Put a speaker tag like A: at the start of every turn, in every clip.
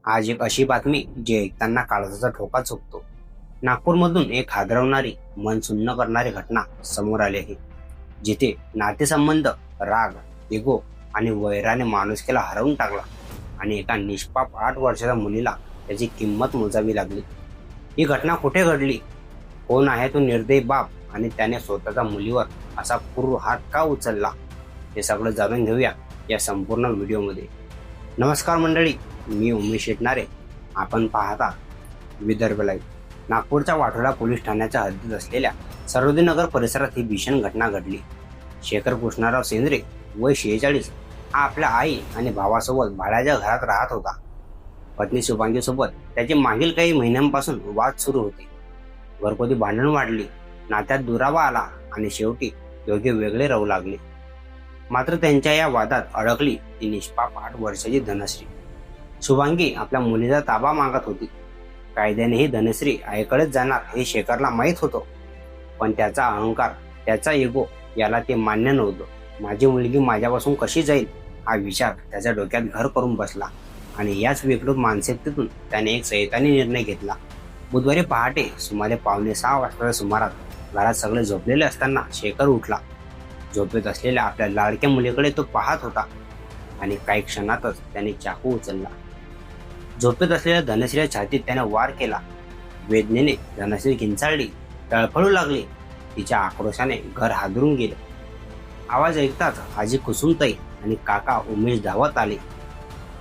A: आज एक अशी बातमी जी ऐकताना काळजाचा ठोका चुकतो. नागपूरमधून एक हादरवणारी, मन सुन्न करणारी घटना समोर आली आहे, जिथे नातेसंबंध, राग, इगो आणि वैराने माणुसकीला हरवून टाकला आणि एका निष्पाप 8 वर्षाच्या मुलीला त्याची किंमत मोजावी लागली. ही घटना कुठे घडली? कोण आहे तो निर्दयी बाप आणि त्याने स्वतःच्या मुलीवर असा क्रूर हात का उचलला? हे सगळं जाणून घेऊया या संपूर्ण व्हिडिओमध्ये. नमस्कार मंडळी, मी उमेश शेटणारे. आपण पाहता विदर्भ लाईव्ह. नागपूरच्या वाठोडा पोलीस ठाण्याच्या हद्दीत असलेल्या सरोदे नगर परिसरात ही भीषण घटना घडली. शेखर कृष्णाराव सेंद्रे वय 46 हा आपल्या आई आणि भावासोबत भाड्याच्या घरात राहत होता. पत्नी शुभांगीसोबत त्याचे मागील काही महिन्यांपासून वाद सुरू होते. घरगुती भांडण वाढली, नात्यात दुरावा आला आणि शेवटी दोघे वेगळे राहू लागले. मात्र त्यांच्या या वादात अडकली ती निष्पाप 8 वर्षाची धनश्री. शुभांगी आपल्या मुलीचा ताबा मागत होती. कायद्यानेही धनश्री आईकडेच जाणार हे शेखरला माहीत होतं, पण त्याचा अहंकार, त्याचा इगो याला ते मान्य नव्हतं. माझी मुलगी माझ्यापासून कशी जाईल हा विचार त्याच्या डोक्यात घर करून बसला आणि याच विकृत मानसिकतेतून त्याने एक सैतानी निर्णय घेतला. बुधवारी पहाटे सुमारे 5:45 वाजताच्या सुमारास घरात सगळे झोपलेले असताना शेखर उठला. झोपेत असलेल्या आपल्या लाडक्या मुलीकडे तो पाहत होता आणि काही क्षणातच त्याने चाकू उचलला. झोपेत असलेल्या धनश्रीच्या छातीत त्याने वार केला. वेदनेने धनश्री किंचाळली, तळफळू लागली. तिच्या आक्रोशाने घर हादरून गेले. आवाज ऐकताच आजी कुसुमताई आणि काका उमेश धावत आले.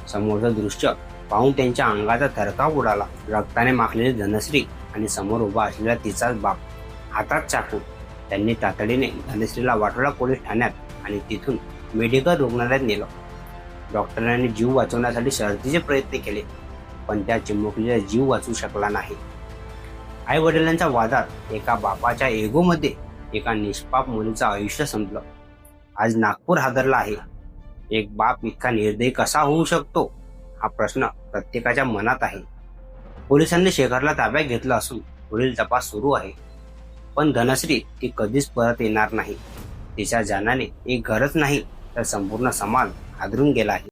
A: समोरचं दृश्य पाहून त्यांच्या अंगाचा थरकाप उडाला. रक्ताने माखलेली धनश्री आणि समोर उभा असलेला तिचाच बाप, हातात चाकू. त्यांनी तातडीने धनश्रीला वाठोडा पोलीस ठाण्यात आणि तिथून मेडिकल रुग्णालयात नेलं. डॉक्टरांनी जीव वाचवण्यासाठी शर्थीचे प्रयत्न केले, पण त्या चिमुकलीला जीव वाचू शकला नाही. आई वडिलांच्या वादात एका बापाच्या एगोमध्ये एका निष्पाप मुलीचं आयुष्य संपलं. आज नागपूर हादरला आहे. एक बाप इतका निर्दयी कसा होऊ शकतो हा प्रश्न प्रत्येकाच्या मनात आहे. पोलिसांनी शेखरला ताब्यात घेतलं असून पुढील तपास सुरू आहे. पण धनश्री ती कधीच परत येणार नाही. तिच्या जाण्याने एक घरच नाही तर संपूर्ण समाज हादरून गेला आहे.